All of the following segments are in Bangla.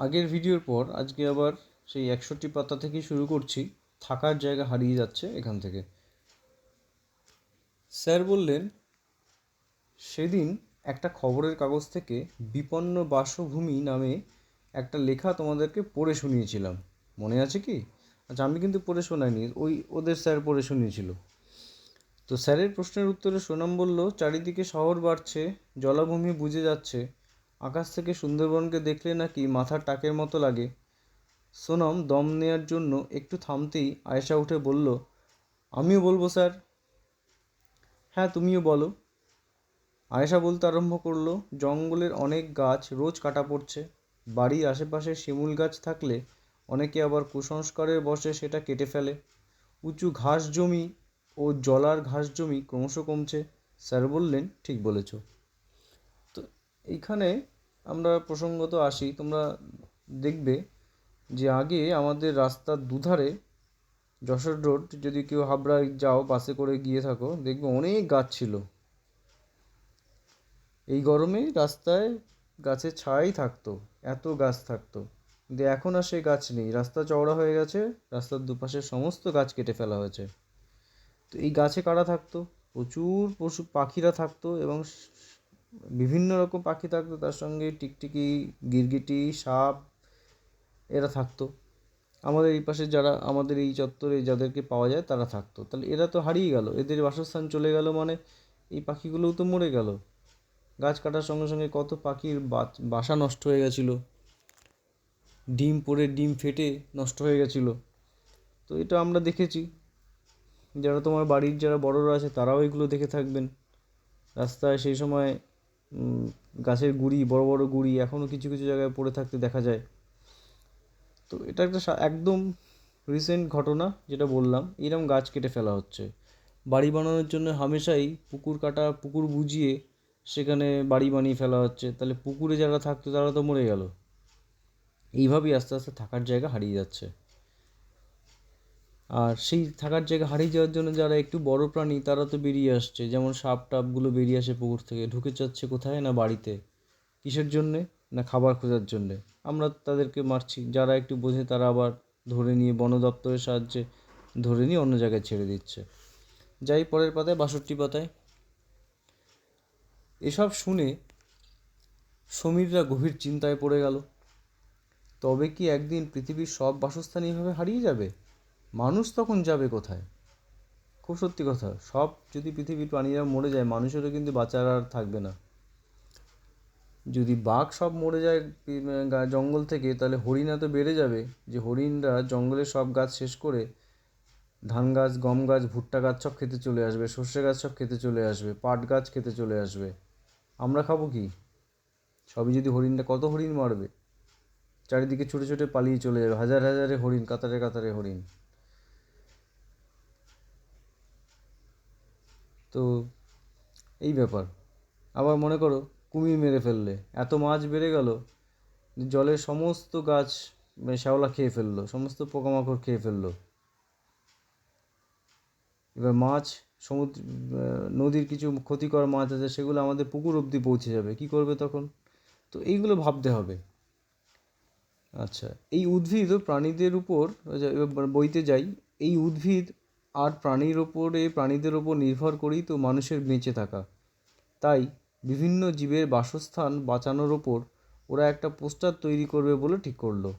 আগের ভিডিওর পর আজকে আবার সেই 61 পাতা থেকেই শুরু করছি। থাকার জায়গা হারিয়ে যাচ্ছে এখান থেকে। স্যার বললেন, সেদিন একটা খবরের কাগজ থেকে বিপন্ন বাসভূমি নামে একটা লেখা তোমাদেরকে পড়ে শুনিয়েছিলাম, মনে আছে কি? আচ্ছা, আমি কিন্তু পড়ে শোনাইনি, ওদের স্যার পড়ে শুনিয়েছিল। তো স্যারের প্রশ্নের উত্তরে সোনাম বলল, চারিদিকে শহর বাড়ছে, জলাভূমি বুঝে যাচ্ছে, আকাশ থেকে সুন্দরবনকে দেখলে নাকি মাথার টাকের মতো লাগে। সোনম দম নেয়ার জন্য একটু থামতেই আয়েশা উঠে বলল, আমিও বলবো স্যার। হ্যাঁ, তুমিও বলো। আয়েশা বলতে আরম্ভ করলো, জঙ্গলের অনেক গাছ রোজ কাটা পড়ছে। বাড়ির আশেপাশে শিমুল গাছ থাকলে অনেকে আবার কুসংস্কারের বশে সেটা কেটে ফেলে। উঁচু ঘাস জমি ও জলার ঘাস জমি ক্রমশ কমছে। স্যার বললেন, ঠিক বলেছ। তো এইখানে আমরা প্রসঙ্গত আসি, তোমরা দেখবে যে আগে আমাদের রাস্তার দুধারে, যশোর রোড যদি কেউ হাবড়ায় যাও বাসে করে গিয়ে থাকো, দেখবে অনেক গাছ ছিল। এই গরমে রাস্তায় গাছের ছায়াই থাকতো, এত গাছ থাকতো। কিন্তু এখন আর সেই গাছ নেই, রাস্তা চওড়া হয়ে গেছে, রাস্তার দুপাশের সমস্ত গাছ কেটে ফেলা হয়েছে। তো এই গাছে কারা থাকতো? প্রচুর পশু পাখিরা থাকতো, এবং বিভিন্ন রকম পাখি থাকতো, তার সঙ্গে টিকটিকি, গিরগিটি, সাপ, এরা থাকতো। আমাদের এই পাশে যারা, আমাদের এই চত্বরে যাদেরকে পাওয়া যায় তারা থাকতো। তাহলে এরা তো হারিয়ে গেল, এদের বাসস্থান চলে গেল, মানে এই পাখিগুলোও তো মরে গেল। গাছ কাটার সঙ্গে সঙ্গে কত পাখির বাসা নষ্ট হয়ে গেছিলো, ডিম পড়ে ডিম ফেটে নষ্ট হয়ে গেছিলো। তো এটা আমরা দেখেছি, যারা তোমার বাড়ির যারা বড়রা আছে তারাও এগুলো দেখে থাকবেন। রাস্তায় সেই সময় গাছের গুঁড়ি, বড় বড় গুঁড়ি এখনও কিছু কিছু জায়গায় পড়ে থাকতে দেখা যায়। তো এটা একটা একদম রিসেন্ট ঘটনা, যেটা বললাম, এরকম গাছ কেটে ফেলা হচ্ছে। বাড়ি বানানোর জন্য হামেশাই পুকুর বুজিয়ে সেখানে বাড়ি বানিয়ে ফেলা হচ্ছে। তাহলে পুকুরে যারা থাকতো তারা তো মরে গেল। এইভাবেই আস্তে আস্তে থাকার জায়গা হারিয়ে যাচ্ছে। আর সেই থাকার জায়গা হারিয়ে যাওয়ার জন্য যারা একটু বড় প্রাণী তারা তো বেরিয়ে আসছে, যেমন সাপ টাপগুলো বেরিয়ে আসে পুকুর থেকে, ঢুকে যাচ্ছে কোথায় না বাড়িতে। কিসের জন্যে? না খাবার খোঁজার জন্যে। আমরা তাদেরকে মারছি, যারা একটু বোঝে তারা আবার ধরে নিয়ে বন দপ্তরের সাহায্যে ধরে নিয়ে অন্য জায়গায় ছেড়ে দিচ্ছে। যাই পরের পাতায়, 62 পাতায়। এসব শুনে সমীররা গভীর চিন্তায় পড়ে গেল। তবে কি একদিন পৃথিবীর সব বাসস্থান এইভাবে হারিয়ে যাবে? মানুষ তখন যাবে কোথায়? খুব সত্যি কথা, সব যদি পৃথিবীর প্রাণীরা মরে যায়, মানুষেরও কিন্তু বাঁচার আর থাকবে না। যদি বাঘ সব মরে যায় জঙ্গল থেকে, তাহলে হরিণা তো বেড়ে যাবে, যে হরিণরা জঙ্গলের সব গাছ শেষ করে ধান গাছ, গম গাছ, ভুট্টা গাছ সব খেতে চলে আসবে, সর্ষে গাছ সব খেতে চলে আসবে, পাট গাছ খেতে চলে আসবে। আমরা খাবো কি? সবই যদি হরিণটা, কত হরিণ মারবে, চারিদিকে ছুটে ছুটে পালিয়ে চলে যাবে, হাজার হাজারে হরিণ, কাতারে কাতারে হরিণ। তো এই ব্যাপার। আবার মনে করো কুমির মেরে ফেললে, এত মাছ বেড়ে গেল, জলের সমস্ত গাছ শ্যাওলা খেয়ে ফেললো, সমস্ত পোকামাকড় খেয়ে ফেললো। এবার মাছ, সমুদ্র, নদীর কিছু ক্ষতিকর মাছ আছে, সেগুলো আমাদের পুকুর অবধি পৌঁছে যাবে, কি করবে তখন? তো এইগুলো ভাবতে হবে। আচ্ছা, এই উদ্ভিদ ও প্রাণীদের উপর, এবার বইতে যাই। এই উদ্ভিদ আর প্রাণীদের ওপর নির্ভর করেই তো মানুষের বেঁচে থাকা। তাই বিভিন্ন জীবের বাসস্থান বাঁচানোর ওপর ওরা একটা পোস্টার তৈরি করবে বলে ঠিক করলো।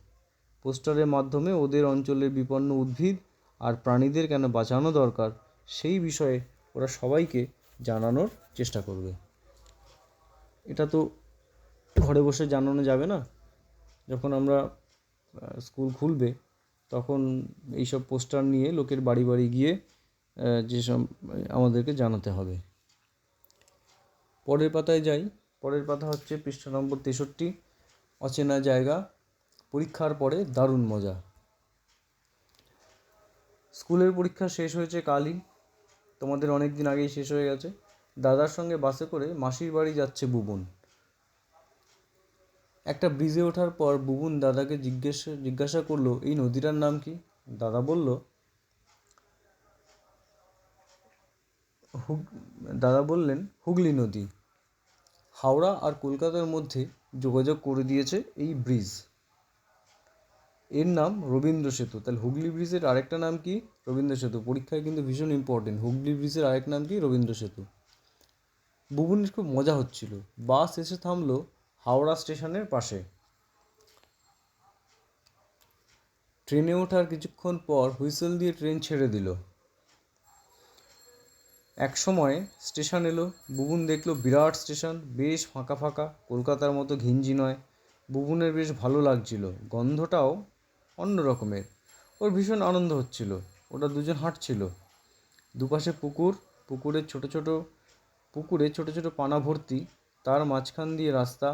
পোস্টারের মাধ্যমে ওদের অঞ্চলের বিপন্ন উদ্ভিদ আর প্রাণীদের কেন বাঁচানো দরকার সেই বিষয়ে ওরা সবাইকে জানানোর চেষ্টা করবে। এটা তো ঘরে বসে জানানো যাবে না। যখন আমরা স্কুল খুলবে তখন এইসব পোস্টার নিয়ে লোকের বাড়ি বাড়ি গিয়ে যেসব আমাদেরকে জানাতে হবে। পরের পাতায় যাই। পরের পাতা হচ্ছে পৃষ্ঠা নম্বর 63, অচেনা জায়গা, পরীক্ষার পরে দারুণ মজা। স্কুলের পরীক্ষা শেষ হয়েছে কালই, তোমাদের অনেক দিন আগেই শেষ হয়ে গেছে। দাদার সঙ্গে বাসে করে মাসির বাড়ি যাচ্ছে বুবুন। একটা ব্রিজে ওঠার পর বুবুন দাদাকে জিজ্ঞাসা করলো, এই নদীটার নাম কি? দাদা বলল, দাদা বললেন, হুগলি নদী। হাওড়া আর কলকাতার মধ্যে যোগাযোগ করে দিয়েছে এই ব্রিজ। এর নাম রবীন্দ্র সেতু। তাহলে হুগলি ব্রিজের আরেকটা নাম কি? রবীন্দ্র সেতু। পরীক্ষায় কিন্তু ভীষণ ইম্পর্টেন্ট, হুগলি ব্রিজের আরেক নাম কি? রবীন্দ্র সেতু। বুবুনের খুব মজা হচ্ছিল। বাস এসে থামলো হাওড়া স্টেশনের পাশে। ট্রেনে ওঠার কিছুক্ষণ পর হুইসেল দিয়ে ট্রেন ছেড়ে দিল। এক সময় স্টেশন এলো। বুবুন দেখলো বিরাট স্টেশন, বেশ ফাঁকা ফাঁকা, কলকাতার মতো ঘিঞ্জি নয়। বুবুনের বেশ ভালো লাগছিল, গন্ধটাও অন্য রকমের। ওর ভীষণ আনন্দ হচ্ছিল। ওরা দুজন হাঁটছিল, দুপাশে পুকুর, পুকুরে ছোট ছোট পানা ভর্তি, তার মাঝখান দিয়ে রাস্তা,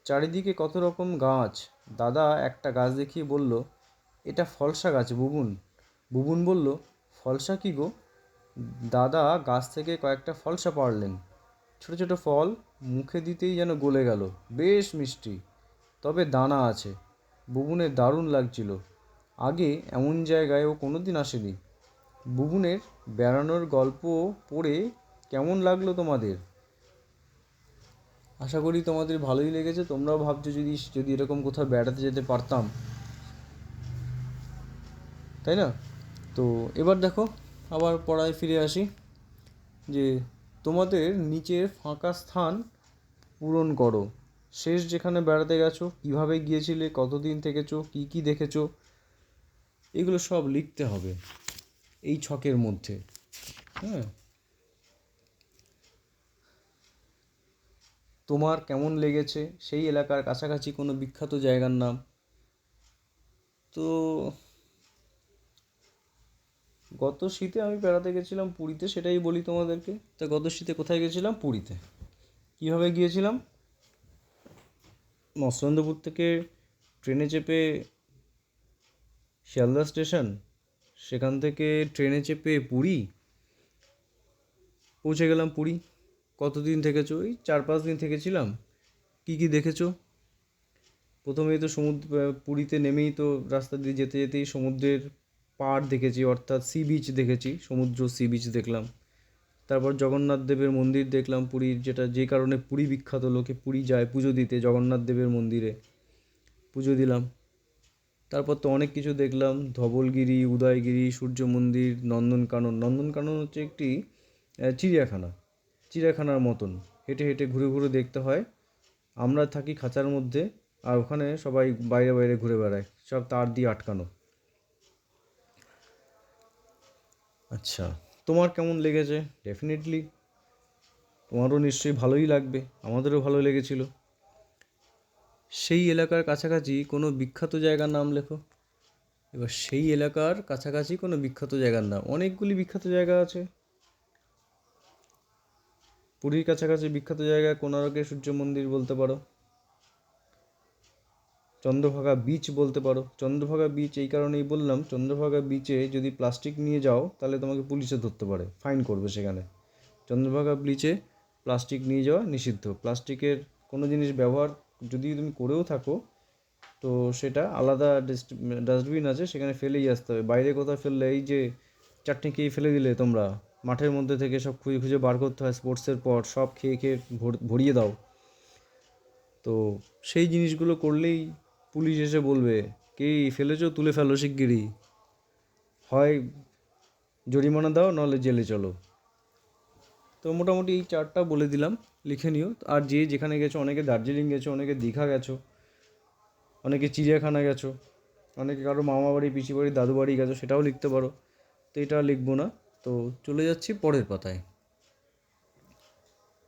চারিদিকে কত রকম গাছ। দাদা একটা গাছ দেখিয়ে বলল, এটা ফলসা গাছ বুবুন। বুবুন বলল, ফলসা কী গো? দাদা গাছ থেকে কয়েকটা ফলসা পাড়লেন। ছোট ছোট ফল, মুখে দিতেই যেন গলে গেল, বেশ মিষ্টি, তবে দানা আছে। বুবুনের দারুণ লাগছিল, আগে এমন জায়গায় ও কোনোদিন আসেনি। বুবুনের বেড়ানোর গল্প পড়ে কেমন লাগলো তোমাদের? আশা করি তোমাদের ভালোই লেগেছে। তোমরাও ভাবছো যদি যদি এরকম কোথাও বেড়াতে যেতে পারতাম, তাই না? তো এবার দেখো, আবার পড়ায় ফিরে আসি, যে তোমাদের নিচের ফাঁকা স্থান পূরণ করো। শেষ যেখানে বেড়াতে গেছো, কিভাবে গিয়েছিলে, কতদিন থেকেছো, কি কি দেখেছো, এগুলো সব লিখতে হবে এই ছকের মধ্যে। হ্যাঁ, তোমার কেমন লেগেছে সেই এলাকার কাছাকাছি কোনো বিখ্যাত জায়গার নাম। তো গত শীতে আমি বেড়াতে গেছিলাম পুরীতে, সেটাই বলি তোমাদেরকে। তা গত শীতে কোথায় গেছিলাম? পুরীতে। কীভাবে গিয়েছিলাম? মৎস্যগন্ধাপুর থেকে ট্রেনে চেপে শিয়ালদা স্টেশন, সেখান থেকে ট্রেনে চেপে পুরী পৌঁছে গেলাম। পুরী কতদিন থেকেছো? এই 4-5 দিন থেকেছিলাম। কি কি দেখেছো? প্রথমেই তো পুরীতে নেমেই তো রাস্তা দিয়ে যেতে যেতেই সমুদ্রের পাড় দেখেছি, অর্থাৎ সি বিচ দেখেছি, সমুদ্র সি বিচ দেখলাম। তারপর জগন্নাথ দেবের মন্দির দেখলাম পুরীর, যেটা যে কারণে পুরী বিখ্যাত, লোকে পুরী যায় পুজো দিতে, জগন্নাথ দেবের মন্দিরে পুজো দিলাম। তারপর তো অনেক কিছু দেখলাম, ধবলগিরি, উদয়গিরি, সূর্য মন্দির, নন্দনকানন। নন্দনকানন হচ্ছে একটি চিড়িয়াখানা, চিড়িয়াখানার মতন, হেঁটে হেঁটে ঘুরে ঘুরে দেখতে হয়। আমরা থাকি খাঁচার মধ্যে, আর ওখানে সবাই বাইরে বাইরে ঘুরে বেড়ায়, সব তার দিয়ে আটকানো। আচ্ছা, তোমার কেমন লেগেছে? ডেফিনেটলি তোমারও নিশ্চয়ই ভালোই লাগবে, আমাদেরও ভালো লেগেছিল। সেই এলাকার কাছাকাছি কোনো বিখ্যাত জায়গার নাম লেখো। এবার সেই এলাকার কাছাকাছি কোনো বিখ্যাত জায়গার নাম, অনেকগুলি বিখ্যাত জায়গা আছে। পুরীর কাছাকাছি বিখ্যাত জায়গা কোণার্কের সূর্য মন্দির বলতে পারো, চন্দ্রভাগা বিচ বলতে পারো। চন্দ্রভাগা বিচ এই কারণেই বললাম, চন্দ্রভাগা বিচে যদি প্লাস্টিক নিয়ে যাও তাহলে তোমাকে পুলিশে ধরতে পারে, ফাইন করবে সেখানে। চন্দ্রভাগা বিচে প্লাস্টিক নিয়ে যাওয়া নিষিদ্ধ। প্লাস্টিকের কোনো জিনিস ব্যবহার যদি তুমি করেও থাকো, তো সেটা আলাদা ডাস্টবিন আছে, সেখানে ফেলেই আসতে হবে। বাইরে কোথাও ফেললে, এই যে চাটনি খেয়ে ফেলে দিলে তোমরা, মাঠের মধ্যে থেকে সব খুঁজে খুঁজে বার করতে হয়, স্পোর্টসের পর সব খেয়ে খেয়ে ভরিয়ে দাও, তো সেই জিনিসগুলো করলেই পুলিশ এসে বলবে, কে ফেলেছো, তুলে ফেলো শিগগিরই, হয় জরিমানা দাও, নাহলে জেলে চলো। তো মোটামুটি এই চারটা বলে দিলাম, লিখে নিও। আর যে যেখানে গেছো, অনেকে দার্জিলিং গেছো, অনেকে দীঘা গেছো, অনেকে চিড়িয়াখানা গেছো, অনেকে কারো মামা বাড়ি, পিসি বাড়ি, দাদু বাড়ি গেছো, সেটাও লিখতে পারো। তো এটা লিখবো না। তো চলে যাচ্ছি পরের পাতায়।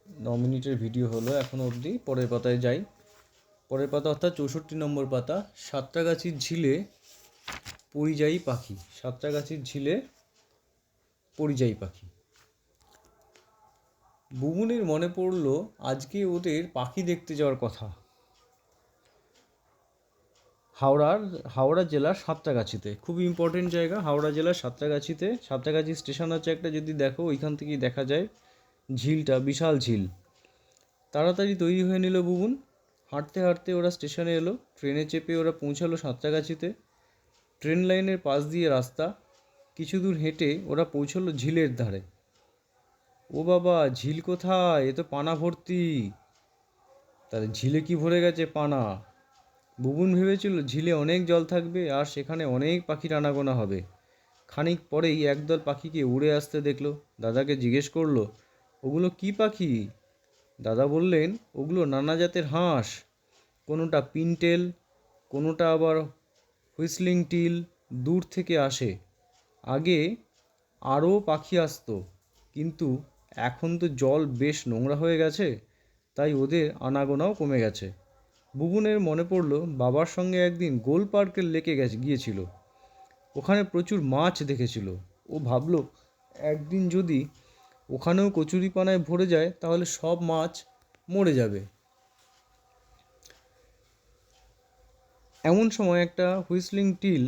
9 মিনিটের ভিডিও হলো এখনও অবধি, পরের পাতায় যাই। পরের পাতা অর্থাৎ 64 নম্বর পাতা। সাঁতরাগাছির ঝিলে পরিযায়ী পাখি। সাঁতরাগাছির ঝিলে পরিযায়ী পাখি। বুবুনের মনে পড়ল আজকে ওদের পাখি দেখতে যাওয়ার কথা। হাওড়া জেলার সাঁতরাগাছিতে, খুব ইম্পর্টেন্ট জায়গা, হাওড়া জেলার সাঁতরাগাছিতে। সাঁতরাগাছি স্টেশন আছে একটা, যদি দেখো ওইখান থেকেই দেখা যায় ঝিলটা, বিশাল ঝিল। তাড়াতাড়ি তৈরি হয়ে নিল বুবুন। হাঁটতে হাঁটতে ওরা স্টেশনে এলো। ট্রেনে চেপে ওরা পৌঁছালো সাঁতরাগাছিতে। ট্রেন লাইনের পাশ দিয়ে রাস্তা, কিছু দূর হেঁটে ওরা পৌঁছলো ঝিলের ধারে। ও বাবা, ঝিল কোথায়? এ তো পানা ভর্তি। তাহলে ঝিলে কি ভরে গেছে? পানা। বুবুন ভেবেছিল ঝিলে অনেক জল থাকবে আর সেখানে অনেক পাখির আনাগোনা হবে। খানিক পরেই একদল পাখিকে উড়ে আসতে দেখলো। দাদাকে জিজ্ঞেস করলো, ওগুলো কি পাখি? দাদা বললেন, ওগুলো নানা জাতের হাঁস। কোনোটা পিনটেল, কোনোটা আবার হুইসলিং টিল। দূর থেকে আসে। আগে আরও পাখি আসতো, কিন্তু এখন তো জল বেশ নোংরা হয়ে গেছে, তাই ওদের আনাগোনাও কমে গেছে। বুবুনের মনে পড়ল বাবার সঙ্গে একদিন গোল পার্কের লেকে গিয়েছিল। ওখানে প্রচুর মাছ দেখেছিল। ও ভাবল একদিন যদি ওখানেও কচুরিপানায় ভরে যায় তাহলে সব মাছ মরে যাবে। এমন সময় একটা হুইসলিং টিল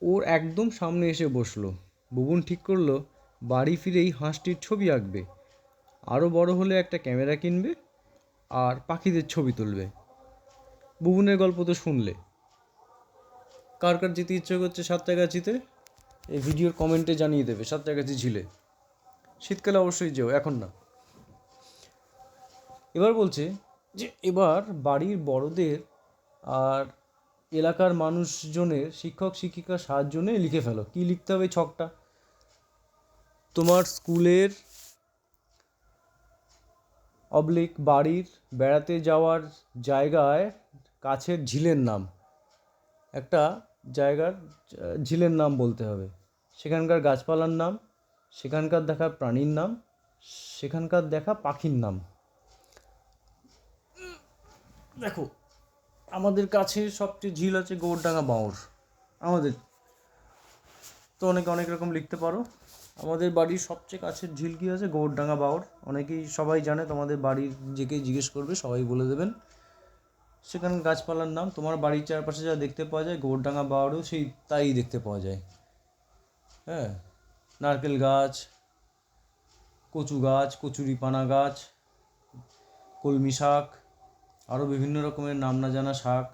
ওর একদম সামনে এসে বসলো। বুবুন ঠিক করলো বাড়ি ফিরেই হাঁসটির ছবি আঁকবে, আরও বড় হলে একটা ক্যামেরা কিনবে আর পাখিদের ছবি তুলবে। বুবুনের গল্প তো শুনলে। কার কার যেতে ইচ্ছে করছে সাঁতরাগাছিতে এই ভিডিওর কমেন্টে জানিয়ে দেবে। সাঁতরাগাছি ঝিলে শীতকালে অবশ্যই যেও, এখন না। এবার বলছে যে এবার বাড়ির বড়দের আর এলাকার মানুষজনের শিক্ষক শিক্ষিকার সাহায্য নিয়ে লিখে ফেলো। কী লিখতে হবে ছকটা? তোমার স্কুলের অবলিক বাড়ির বেড়াতে যাওয়ার জায়গায় কাছের ঝিলের নাম, একটা জায়গার ঝিলের নাম বলতে হবে, সেখানকার গাছপালার নাম, সেখানকার দেখা প্রাণীর নাম, সেখানকার দেখা পাখির নাম। দেখো, আমাদের কাছে সবচেয়ে ঝিল আছে গৌরডাঙ্গা বাঁওড়। আমাদের তো অনেকে অনেক রকম লিখতে পারো। আমাদের বাড়ির সবচেয়ে কাছের ঝিল কী আছে? গৌরডাঙ্গা বাঁওড়। অনেকেই সবাই জানে, তোমাদের বাড়ির যেকেই জিজ্ঞেস করবে সবাই বলে দেবেন। সেখানে গাছপালার নাম, তোমার বাড়ির চারপাশে যা দেখতে পাওয়া যায় গৌরডাঙ্গা বাঁওড়েও সেই তাই দেখতে পাওয়া যায়। হ্যাঁ, নারকেল গাছ, কচু গাছ, কচুরিপানা গাছ, কলমি শাক, আরও বিভিন্ন রকমের নাম না জানা শাক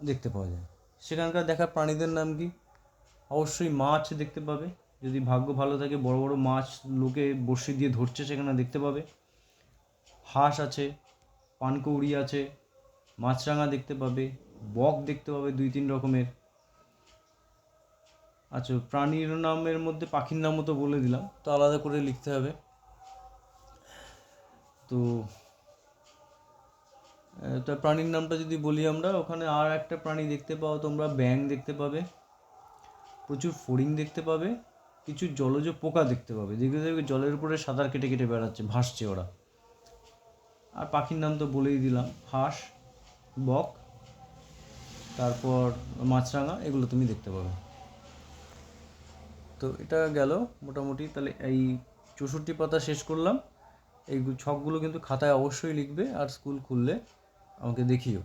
দেখতে পাওয়া যায়। সেখানকার দেখা প্রাণীদের নাম কি? অবশ্যই মাছ দেখতে পাবে, যদি ভাগ্য ভালো থাকে বড় বড় মাছ লোকে বড়শি দিয়ে ধরছে সেখানে দেখতে পাবে। হাঁস আছে, পানকৌড়ি আছে, মাছরাঙা দেখতে পাবে, বক দেখতে পাবে 2-3 রকমের। আচ্ছা, প্রাণীর নামের মধ্যে পাখির নামও তো বলে দিলাম, তো আলাদা করে লিখতে হবে। তো তা প্রাণীর নামটা যদি বলি আমরা, ওখানে আর একটা প্রাণী দেখতে পাও তোমরা, ব্যাঙ দেখতে পাবে, প্রচুর ফড়িং দেখতে পাবে, কিছু জলজ পোকা দেখতে পাবে, যেগুলো দেখবে জলের উপরে সাঁতার কেটে কেটে বেড়াচ্ছে, ভাসছে ওরা। আর পাখির নাম তো বলেই দিলাম, হাঁস, বক, তারপর মাছরাঙা, এগুলো তুমি দেখতে পাবে। তো এটা গেল মোটামুটি। তাহলে এই 64 পাতা শেষ করলাম। এই ছকগুলো কিন্তু খাতায় অবশ্যই লিখবে, আর স্কুল খুললে আমাকে দেখিও।